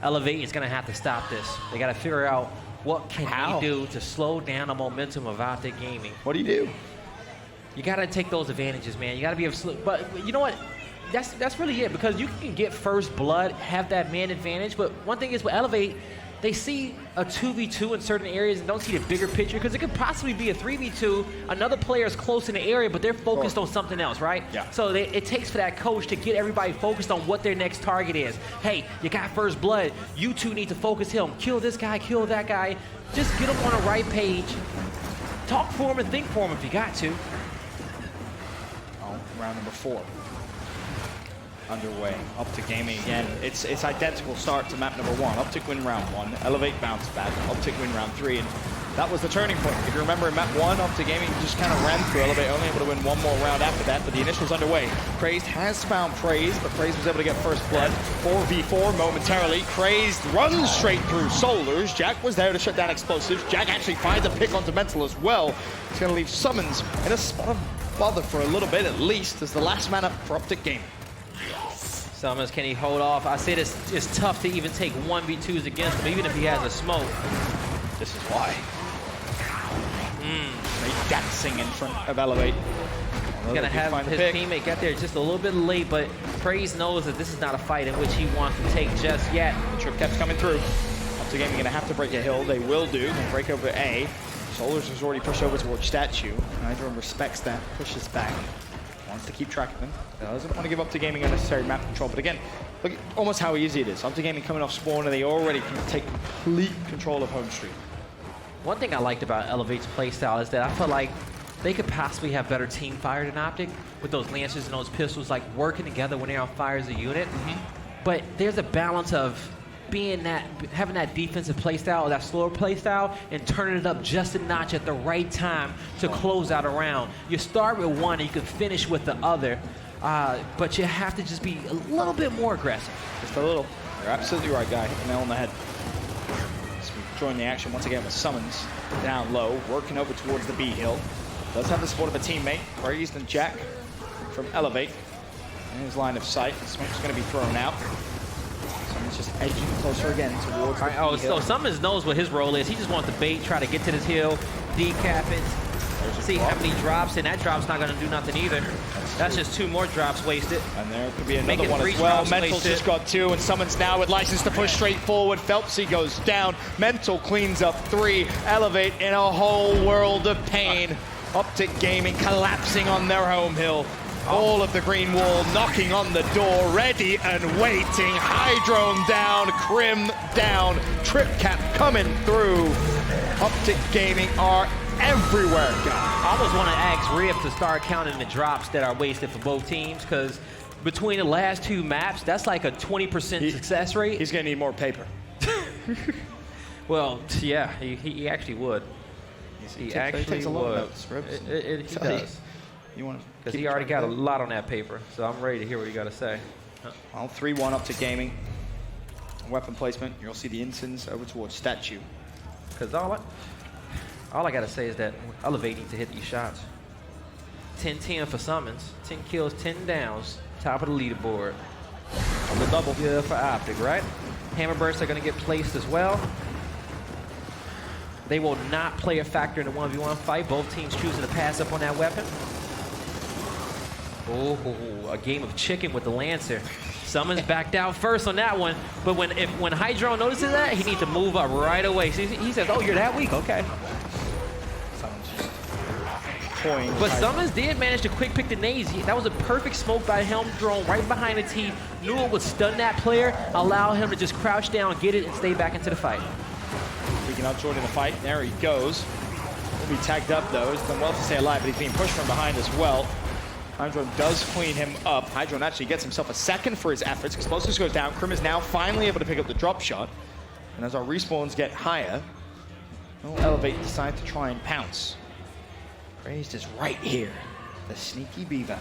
Elevate is going to have to stop this. They got to figure out what can he do to slow down the momentum of Optic Gaming. What do you do? You got to take those advantages, man. You got to be able to but you know what? That's really it, because you can get first blood, have that man advantage, but one thing is with Elevate, they see a 2v2 in certain areas and don't see the bigger picture, because it could possibly be a 3v2. Another player is close in the area, but they're focused on something else, right? Yeah. So it takes for that coach to get everybody focused on what their next target is. Hey, you got first blood. You two need to focus him. Kill this guy, kill that guy. Just get them on the right page. Talk for him and think for him if you got to. Oh, round number 4. Underway. Optic Gaming again. It's identical start to map number 1. Optic win round 1. Elevate bounce back. Optic win round 3. And that was the turning point. If you remember in map 1, Optic Gaming just kind of ran through. Elevate only able to win one more round after that, but the initial's underway. Crazed has found Praise, but Praise was able to get first blood. 4v4 momentarily. Crazed runs straight through Solars. Jack was there to shut down Explosives. Jack actually finds a pick onto Mental as well. It's going to leave Summons in a spot of bother for a little bit at least as the last man up for Optic Gaming. Summons, can he hold off? I said it's tough to even take 1v2s against him, even if he has a smoke. This is why. They dancing in front of Elevate. He's gonna have his teammate get there just a little bit late, but Praise knows that this is not a fight in which he wants to take just yet. The trip cap's coming through. Optic Gaming gonna have to break a hill. They will do. They break over A. Solars has already pushed over towards Statue. Hydro respects that, pushes back. Wants to keep track of them. Doesn't want to give Optic Gaming unnecessary map control, but again, look at almost how easy it is. Optic Gaming coming off spawn and they already can take complete control of home street. One thing I liked about Elevate's playstyle is that I feel like they could possibly have better team fire than Optic with those lancers and those pistols, like working together when they're on fire as a unit. But there's a balance of having that defensive playstyle, that slower playstyle, and turning it up just a notch at the right time to close out a round. You start with one and you can finish with the other, but you have to just be a little bit more aggressive. Just a little. You're absolutely right, guy. Nail on the head. So we join the action once again with Summons down low, working over towards the B hill. Does have the support of a teammate, Praised and Jack from Elevate. In his line of sight, Smoke's going to be thrown out. Summons just edging closer again towards the hill. So Summons knows what his role is. He just wants to bait, try to get to this hill, decap it, see how many drops, and that drop's not going to do nothing either. That's just 2 more drops wasted. And there could be another one as well. Mental's just got 2, and Summons now with license to push straight forward. Phelpsy goes down. Mental cleans up 3. Elevate in a whole world of pain. Optic Gaming collapsing on their home hill. All of the green wall knocking on the door, ready and waiting. Hydrone down, Crim down, Trip Cap coming through. Optic Gaming are everywhere, guys. I almost want to ask Rip to start counting the drops that are wasted for both teams, because between the last 2 maps, that's like a 20% success rate. He's going to need more paper. Well, yeah, he actually would. He actually takes a lot of notes, Ribs. He does. Because he already got a lot on that paper, so I'm ready to hear what you got to say. Well, 3-1 up to gaming. Weapon placement, you'll see the ensigns over towards statue. Because all I got to say is that Elevate needs to hit these shots. 10-10 for summons, 10 kills, 10 downs, top of the leaderboard. On the double. Good for Optic, right? Hammer bursts are going to get placed as well. They will not play a factor in the 1v1 fight. Both teams choosing to pass up on that weapon. Oh, a game of chicken with the Lancer. Summons backed out first on that one, but when Hydro notices that, he needs to move up right away. So he says, "Oh, you're that weak, okay." But Summons did manage to quick pick the nades. That was a perfect smoke by Helm Drone right behind the T. Knew it would stun that player, allow him to just crouch down, get it, and stay back into the fight. Freaking out Jordan in the fight. There he goes. Will be tagged up though. He's done well to stay alive, but he's being pushed from behind as well. Hydron does clean him up. Hydron actually gets himself a second for his efforts. Explosives goes down. Krim is now finally able to pick up the drop shot. And as our respawns get higher, Elevate decide to try and pounce. Crazed is right here. The sneaky beaver.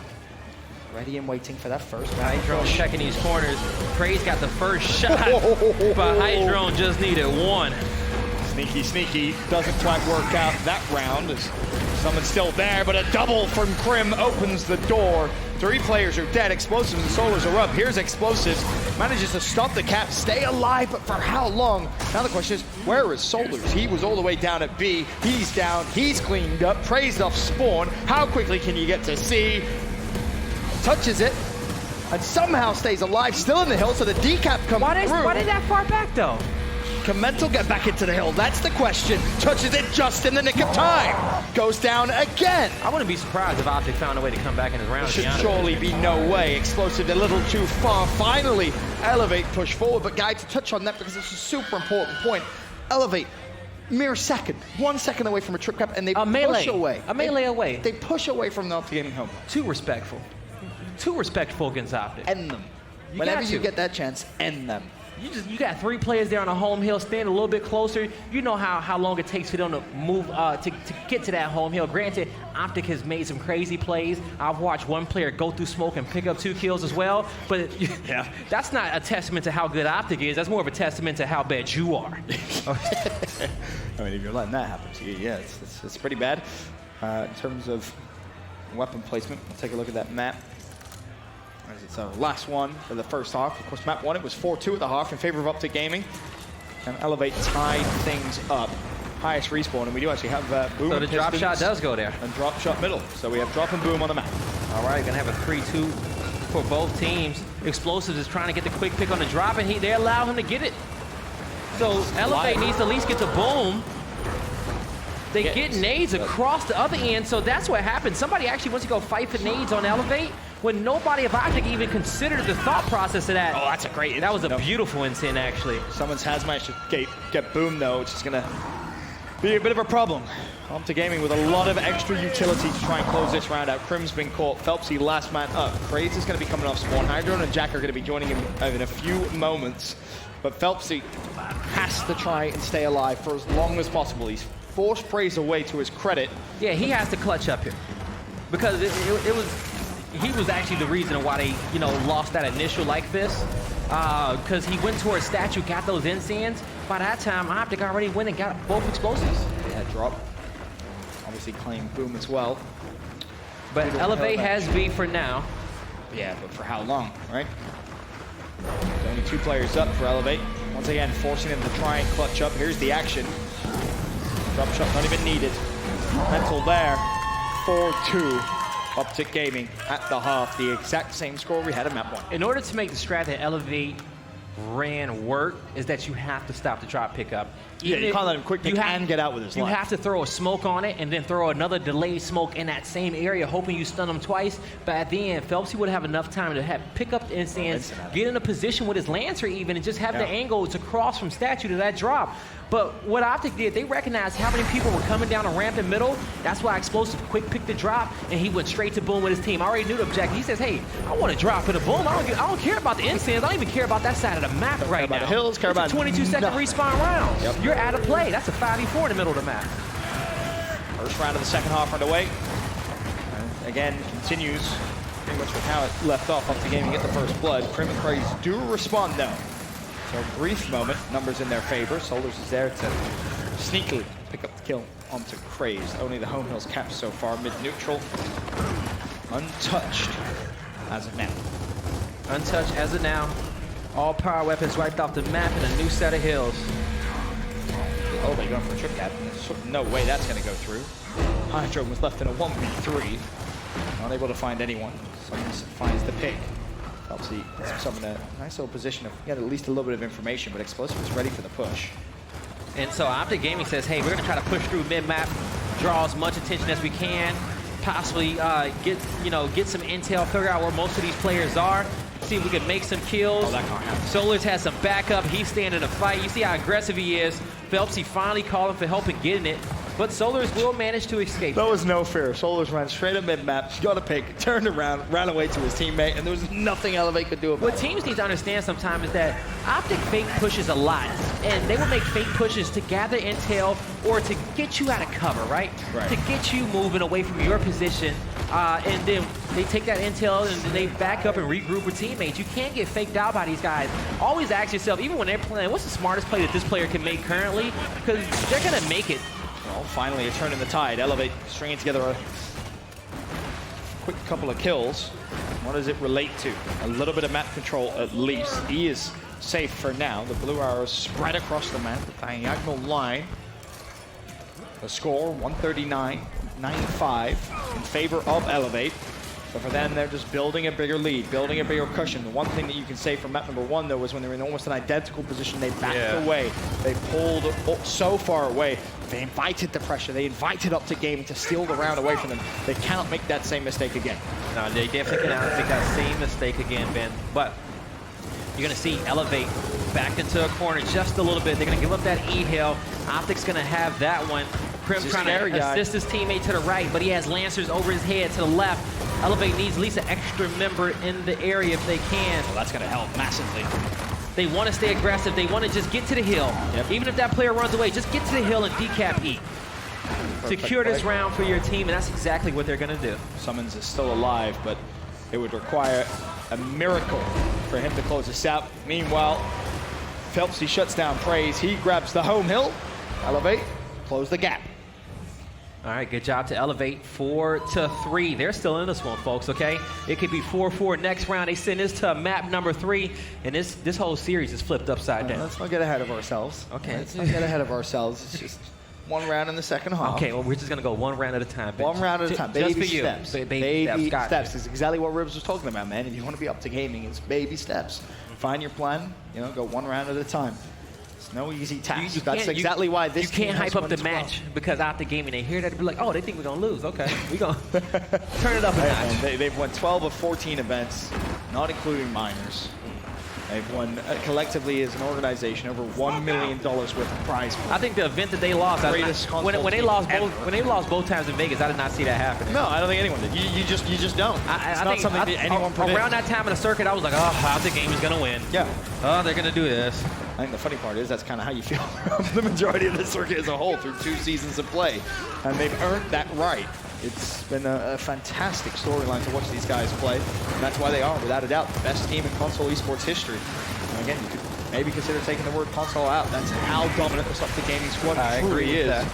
Ready and waiting for that first round. Hydron checking these corners. Praise got the first shot, but Hydron just needed one. Sneaky, sneaky. Doesn't quite work out that round. Someone's still there, but a double from Krim opens the door. 3 players are dead. Explosives and Solars are up. Here's Explosives. Manages to stop the cap, stay alive, but for how long? Now the question is, where is Solars? He was all the way down at B. He's down. He's cleaned up. Praised off spawn. How quickly can you get to C? Touches it, and somehow stays alive. Still in the hill, so the decap comes through. Why did that far back, though? Can Mental get back into the hill? That's the question. Touches it just in the nick of time. Goes down again. I wouldn't be surprised if Optic found a way to come back in his round. There should surely be no way. Explosive a little too far. Finally, Elevate push forward. But guys, to touch on that because it's a super important point. Elevate, mere second, 1 second away from a trip cap, and they push away. A melee away. They push away from the Optic Gaming home. Too respectful. Too respectful against Optic. End them. Whenever you get that chance, end them. You got 3 players there on a home hill, stand a little bit closer. You know how long it takes for them to move to get to that home hill. Granted, Optic has made some crazy plays. I've watched one player go through smoke and pick up 2 kills as well. But yeah, that's not a testament to how good Optic is. That's more of a testament to how bad you are. I mean, if you're letting that happen to you, yeah, it's pretty bad. In terms of weapon placement, we'll take a look at that map. As it's our last one for the first half. Of course, map 1, it was 4-2 at the half in favor of Optic Gaming. And Elevate tied things up. Highest respawn, and we do actually have Boom. So the drop shot does go there. And drop shot middle. So we have drop and Boom on the map. All right, gonna have a 3-2 for both teams. Explosives is trying to get the quick pick on the drop, and they allow him to get it. So Elevate needs to at least get the Boom. They get nades across the other end, so that's what happened. Somebody actually wants to go fight for nades on Elevate when nobody of Optic even considered the thought process of that. Oh, that's a great. That was a beautiful instant, actually. Someone's has managed to get Boom, though, which is going to be a bit of a problem. Optic Gaming with a lot of extra utility to try and close this round out. Krim's been caught. Phelpsy last man up. Craze is going to be coming off spawn. Hydron and Jack are going to be joining him in a few moments. But Phelpsy has to try and stay alive for as long as possible. He's forced Praise away to his credit. Yeah, he has to clutch up here. Because he was actually the reason why they, lost that initial like fist. Because he went towards statue, got those incense. By that time, Optic already went and got both explosives. Yeah, drop. Obviously claim Boom as well. But Elevate has B for now. Yeah, but for how long, right? There's only 2 players up for Elevate. Once again, forcing him to try and clutch up. Here's the action. Drop shot not even needed. Mental there. 4-2. Optic Gaming at the half. The exact same score we had in map 1. In order to make the strat that Elevate ran work, is that you have to stop the drop pickup. Yeah, you can't let him quick pick and get out with his life. You have to throw a smoke on it and then throw another delayed smoke in that same area, hoping you stun him twice. But at the end, Phelpsy would have enough time to pick up the incense, get in a position with his Lancer even, and just have the angle to cross from statue to that drop. But what Optic did, they recognized how many people were coming down the ramp in middle. That's why Explosive quick picked the drop, and he went straight to Boom with his team. I already knew the objective. He says, hey, I want to drop in a Boom. I don't care about the instants. I don't even care about that side of the map right now. Care about the hills, care about 22-second respawn rounds. Yep. You're out of play. That's a 5v4 in the middle of the map. First round of the second half underway. Again, continues pretty much with how it left off up the game. You get the first blood. Prim and Craze do respond though. So a brief moment, numbers in their favor. Solars is there to sneakily pick up the kill onto Craze. Only the home hills capped so far, mid-neutral. Untouched as of now. Untouched as of now. All power weapons wiped off the map and a new set of hills. Oh, they're going for a trip cap. There's no way that's going to go through. Hydro was left in a 1v3. Not able to find anyone. Summons finds the pick. Obviously, Summon a nice little position of get at least a little bit of information, but Explosive is ready for the push. And so Optic Gaming says, hey, we're going to try to push through mid-map, draw as much attention as we can, possibly get some intel, figure out where most of these players are, see if we can make some kills. Oh, that can't happen. Solars has some backup. He's standing to fight. You see how aggressive he is. Phelpsy finally calling for help and getting it. But Solars will manage to escape. There was no fear. Solars ran straight up mid-map, got a pick, turned around, ran away to his teammate, and there was nothing Elevate could do about it. What teams need to understand sometimes is that Optic fake pushes a lot, and they will make fake pushes to gather intel or to get you out of cover, right? Right. To get you moving away from your position, and then they take that intel and they back up and regroup with teammates. You can't get faked out by these guys. Always ask yourself, even when they're playing, what's the smartest play that this player can make currently? Because they're going to make it. Well, finally a turn in the tide. Elevate stringing together a quick couple of kills. What does it relate to? A little bit of map control at least. He is safe for now. The blue arrows spread across the map, the diagonal line. The score, 139-95 in favor of Elevate. So for them, they're just building a bigger lead, building a bigger cushion. The one thing that you can say from map number one, though, was when they were in almost an identical position, they backed away. They pulled so far away. They invited the pressure. They invited Optic Gaming to steal the round away from them. They cannot make that same mistake again. No, they definitely cannot make that same mistake again, Ben. But you're going to see Elevate back into a corner just a little bit. They're going to give up that E-Hill. Optic's going to have that one. Prim trying to assist his teammate to the right, but he has Lancers over his head to the left. Elevate needs at least an extra member in the area if they can. Well, that's going to help massively. They want to stay aggressive. They want to just get to the hill. Yep. Even if that player runs away, just get to the hill and decap E. Secure this round for your team, and that's exactly what they're going to do. Summons is still alive, but it would require a miracle for him to close this out. Meanwhile, Phelps, he shuts down Praise. He grabs the home hill. Elevate, close the gap. All right, good job to Elevate. 4-3. They're still in this one, folks, okay? It could be 4-4 next round. They send this to map number 3, and this whole series is flipped upside down. Let's not get ahead of ourselves. Okay. Let's not get ahead of ourselves. It's just one round in the second half. Okay, well, we're just going to go one round at a time. One round at a time. Just Baby for you. steps. Baby steps is exactly what Ribs was talking about, man. If you want to be up to gaming, it's baby steps. Find your plan, go one round at a time. It's no easy task. That's exactly why this You can't hype up the match because Optic Gaming, they hear that, they be like, oh, they think we're going to lose. Okay, we're going to turn it up a notch. They've won 12 of 14 events, not including minors. They've won collectively as an organization over $1 million worth of prize money. I think the event that they lost, when they lost both times in Vegas, I did not see that happen. No, I don't think anyone did. You just don't. It's not something that anyone predicts. Around that time in the circuit, I was like, oh, Optic Gaming's going to win. Yeah. Oh, they're going to do this. I think the funny part is that's kind of how you feel the majority of the circuit as a whole through 2 seasons of play. And they've earned that right. It's been a fantastic storyline to watch these guys play. And that's why they are, without a doubt, the best team in console esports history. And again, you could maybe consider taking the word console out. That's how dominant this Optic Gaming squad truly is.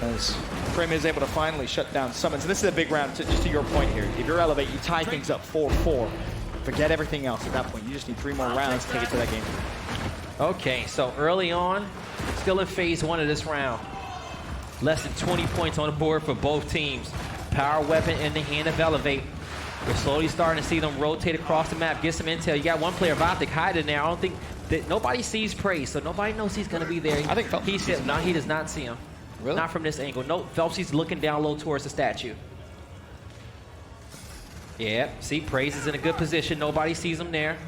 As Prim is able to finally shut down Summons. And this is a big round, just to your point here. If you're Elevate, you tie things up 4-4. Forget everything else at that point. You just need 3 more rounds to take it to that game. Okay, so early on, still in phase 1 of this round. Less than 20 points on the board for both teams. Power weapon in the hand of Elevate. We're slowly starting to see them rotate across the map, get some intel. You got one player of Optic hiding there. I don't think that nobody sees Praise, so nobody knows he's going to be there. I think Phelps he said, no, he does not see him. Really? Not from this angle. No, Phelps, he's looking down low towards the statue. Yeah, see, Praise is in a good position. Nobody sees him there.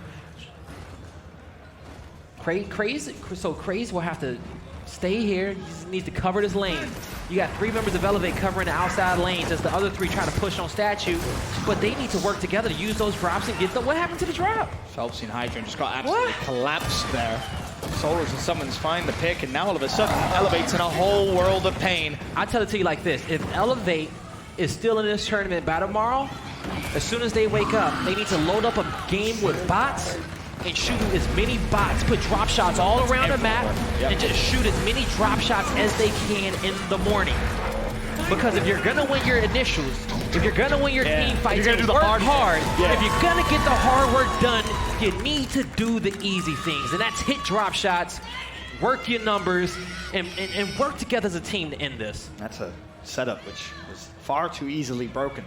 Craze will have to Stay here. He just needs to cover this lane. You got 3 members of Elevate covering the outside lanes as the other 3 try to push on Statue, but they need to work together to use those drops and get the... What happened to the drop? Phelps and Hydron just got absolutely collapsed there. Solars and Summons find the pick, and now all of a sudden, Elevate's in a whole world of pain. I tell it to you like this. If Elevate is still in this tournament by tomorrow, as soon as they wake up, they need to load up a game with bots and shoot as many bots, put drop shots all around the map, and just shoot as many drop shots as they can in the morning. Because if you're gonna win your initials, if you're gonna win your team fights, you're gonna do the work hard. If you're gonna get the hard work done, you need to do the easy things, and that's hit drop shots, work your numbers, and work together as a team to end this. That's a setup which was far too easily broken.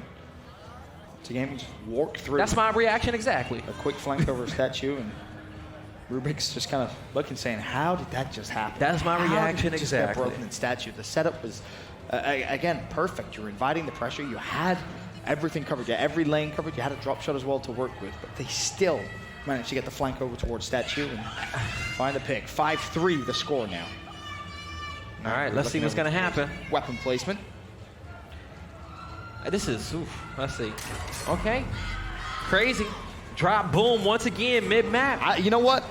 The game just walked through. That's my reaction exactly. A quick flank over Statue, and Rubik's just kind of looking, saying, how did that just happen? That's my reaction exactly. Just got broken in Statue. The setup was, again, perfect. You're inviting the pressure. You had everything covered. You had every lane covered. You had a drop shot as well to work with, but they still managed to get the flank over towards Statue and find the pick. 5-3 the score now. All right, let's see what's going to happen. Weapon placement. This is, let's see. Okay, crazy. Drop, boom, once again, mid-map. You know what?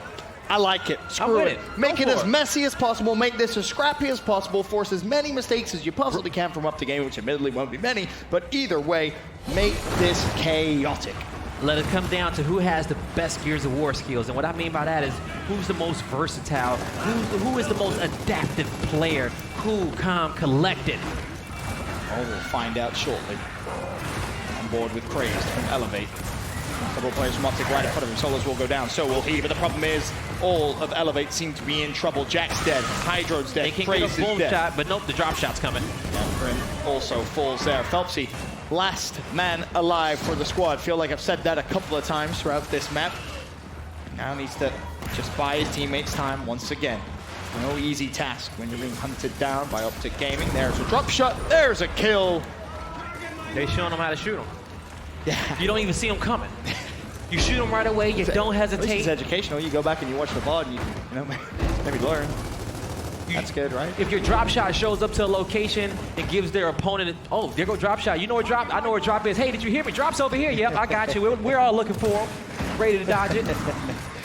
I like it. Screw with it. it. Make Go it for as it. messy as possible. Make this as scrappy as possible. Force as many mistakes as you possibly can from Optic Gaming, which admittedly won't be many. But either way, make this chaotic. Let it come down to who has the best Gears of War skills. And what I mean by that is who's the most versatile, who is the most adaptive player, cool, calm, collected. Oh, we'll find out shortly. On board with Crazed from Elevate. Several players from Optic right in front of him. Solos will go down, so will he. But the problem is, all of Elevate seem to be in trouble. Jack's dead, Hydro's dead, They can Crazed get a is boom dead. shot, but nope, the drop shot's coming. And Grim also falls there. Phelpsy, last man alive for the squad. Feel like I've said that a couple of times throughout this map. Now needs to just buy his teammates time once again. No easy task when you're being hunted down by Optic Gaming. There's a drop shot, there's a kill. They showing them how to shoot them. Yeah. You don't even see them coming. You shoot them right away, you don't At least hesitate. it's educational. You go back and you watch the VOD and you know, maybe learn. That's good, right? If your drop shot shows up to a location and gives their opponent, oh, there go drop shot. You know where drop? I know where drop is. Hey, did you hear me? Drop's over here. Yep, I got you. We're all looking for him, ready to dodge it.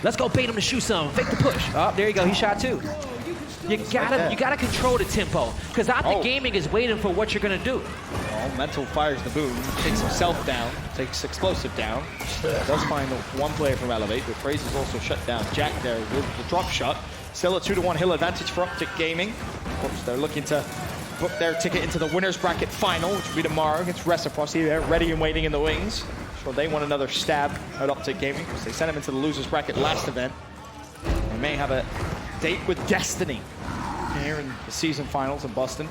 Let's go bait him to shoot some. Fake the push. Oh, there you go. He shot 2. You gotta control the tempo, because Optic Gaming is waiting for what you're gonna do. Well, Mental fires the boom, takes himself down, takes Explosive down. Does find one player from Elevate, but Fraze is also shut down. Jack there with the drop shot. Still a 2-1 hill advantage for Optic Gaming. Of course, they're looking to book their ticket into the winner's bracket final, which will be tomorrow against Reciprocity. They're ready and waiting in the wings. So they want another stab at Optic Gaming, because they sent him into the loser's bracket last event. They may have a date with destiny here in the season finals in Boston.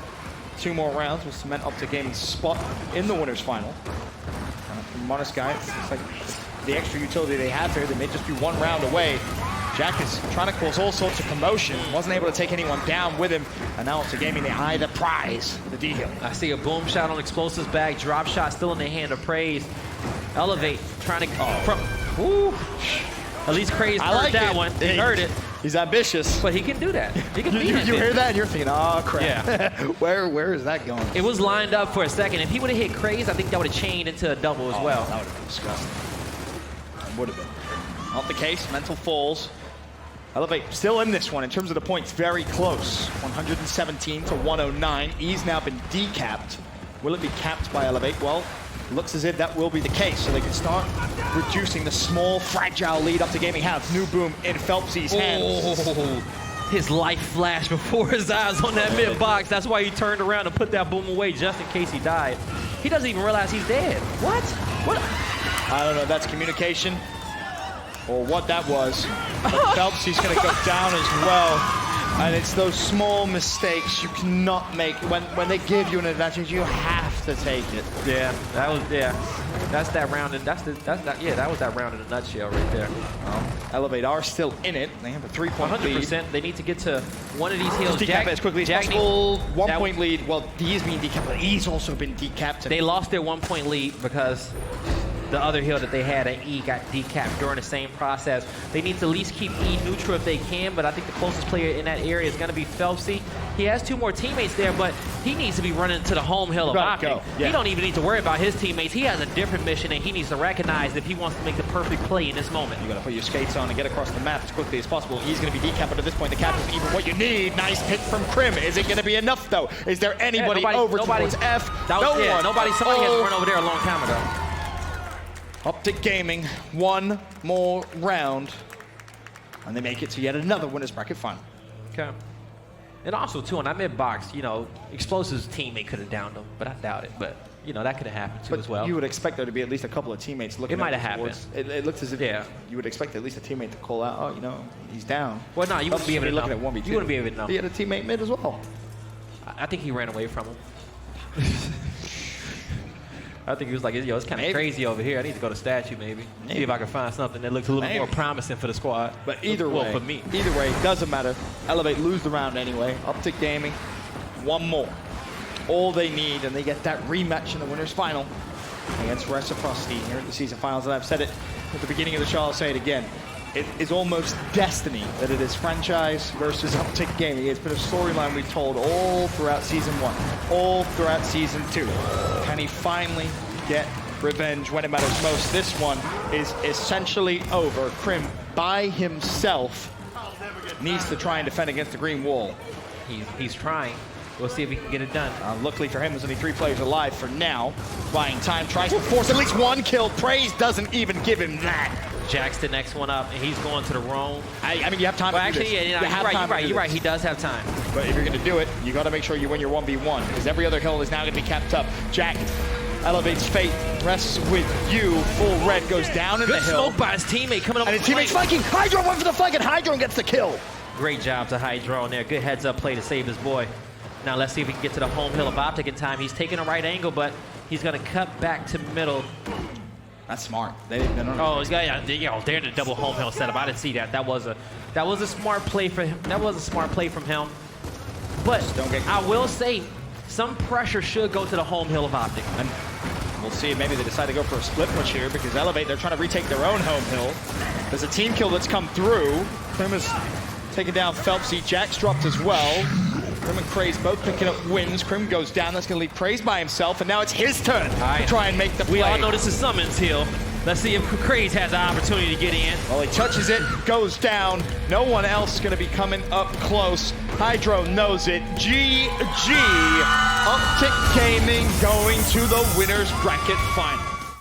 2 more rounds will cement Optic Gaming's spot in the winner's final. From Honest Guy, it's like the extra utility they have here. They may just be 1 round away. Jack is trying to cause all sorts of commotion. Wasn't able to take anyone down with him. And now Optic Gaming, they eye the prize, the D-Hill. I see a boom shot on Explosive's bag. Drop shot still in the hand of Praise. Elevate, trying to... Woo. At least Craze heard that one. He heard it. He's ambitious. But he can do that. He can beat You it. hear that and you're thinking, oh crap. Yeah. Where is that going? It was lined up for a second. If he would have hit Craze, I think that would have chained into a double as well. That would have been disgusting. Would have been. Not the case. Mental falls. Elevate still in this one in terms of the points. Very close. 117 to 109. E's now been decapped. Will it be capped by Elevate? Well, looks as if that will be the case, so they can start reducing the small, fragile lead Optic Gaming have. New boom in Phelpsy's hands. Oh, his life flashed before his eyes on that mid box. That's why he turned around and put that boom away just in case he died. He doesn't even realize he's dead. What? I don't know if that's communication or what that was. But Phelpsy's going to go down as well. And it's those small mistakes you cannot make. When they give you an advantage, you have to take it. Yeah, that was That's that round. That was that round in a nutshell right there. Elevate are still in it. They have a 3-point lead. 100%. They need to get to one of these hills. Just decap it as quickly as possible. 1 point lead. Well, D is being decapped, but E's also been decapped. They lost their 1 point lead because the other hill that they had at E got decapped during the same process. They need to at least keep E neutral if they can, but I think the closest player in that area is going to be Phelpsy. He has 2 more teammates there, but he needs to be running to the home hill of Optic. Yeah. He don't even need to worry about his teammates. He has a different mission, and he needs to recognize if he wants to make the perfect play in this moment. You got to put your skates on and get across the map as quickly as possible. He's going to be decapped, but at this point, the cap is even what you need. Nice pick from Crim. Is it going to be enough, though? Is there anybody over towards F? Somebody had to run over there a long time ago. Optic Gaming, 1 more round, and they make it to yet another winner's bracket final. Okay. And also, too, on that mid-box, you know, Explosive's teammate could have downed him, but I doubt it. But, you know, that could have happened, too, as well. You would expect there to be at least a couple of teammates looking. It might have happened. It looks as if you would expect at least a teammate to call out, oh, you know, he's down. Well, no, you wouldn't be able to looking know. at 1v2. You wouldn't be able to know. He had a teammate mid as well. I think he ran away from him. I think he was like, yo, it's kind of crazy over here. I need to go to statue, maybe. See if I can find something that looks a little more promising for the squad. But either way, for me. Either way, it doesn't matter. Elevate lose the round anyway. Optic Gaming, 1 more. All they need, and they get that rematch in the winner's final against Reciprocity here at the season finals. And I've said it at the beginning of the show, I'll say it again. It is almost destiny that it is franchise versus Optic Gaming. It's been a storyline we've told all throughout season 1, all throughout season 2. Can he finally get revenge when it matters most? This one is essentially over. Crim, by himself, needs to try and defend against the green wall. He's trying. We'll see if he can get it done. Luckily for him, there's only 3 players alive for now. Buying time, tries to force at least 1 kill. Praise doesn't even give him that. Jack's the next one up, and he's going to the roam. I mean, you have time to do this. You're right. He does have time. But if you're going to do it, you got to make sure you win your 1v1, because every other hill is now going to be kept up. Jack elevates fate, rests with you. Full red goes down in the hill. Smoke by his teammate coming up. And his teammate's flanking. Hydro went for the flank, and Hydro gets the kill. Great job to Hydro on there. Good heads-up play to save his boy. Now let's see if we can get to the home hill of Optic in time. He's taking a right angle, but he's going to cut back to middle. That's smart. They're they're in the double home hill setup. I didn't see that. That was a smart play for him. That was a smart play from him. But I will say, some pressure should go to the home hill of Optic. And we'll see. Maybe they decide to go for a split push here because Elevate, they're trying to retake their own home hill. There's a team kill that's come through. Crim has taken down Phelpsy. Jack's dropped as well. Crim and Craze both picking up wins. Crim goes down. That's going to leave Craze by himself, and now it's his turn to try and make the play. We all know this is Summons Hill. Let's see if Craze has the opportunity to get in. Well, he touches it, goes down. No one else is going to be coming up close. Hydro knows it. GG. Optic Gaming going to the winner's bracket final.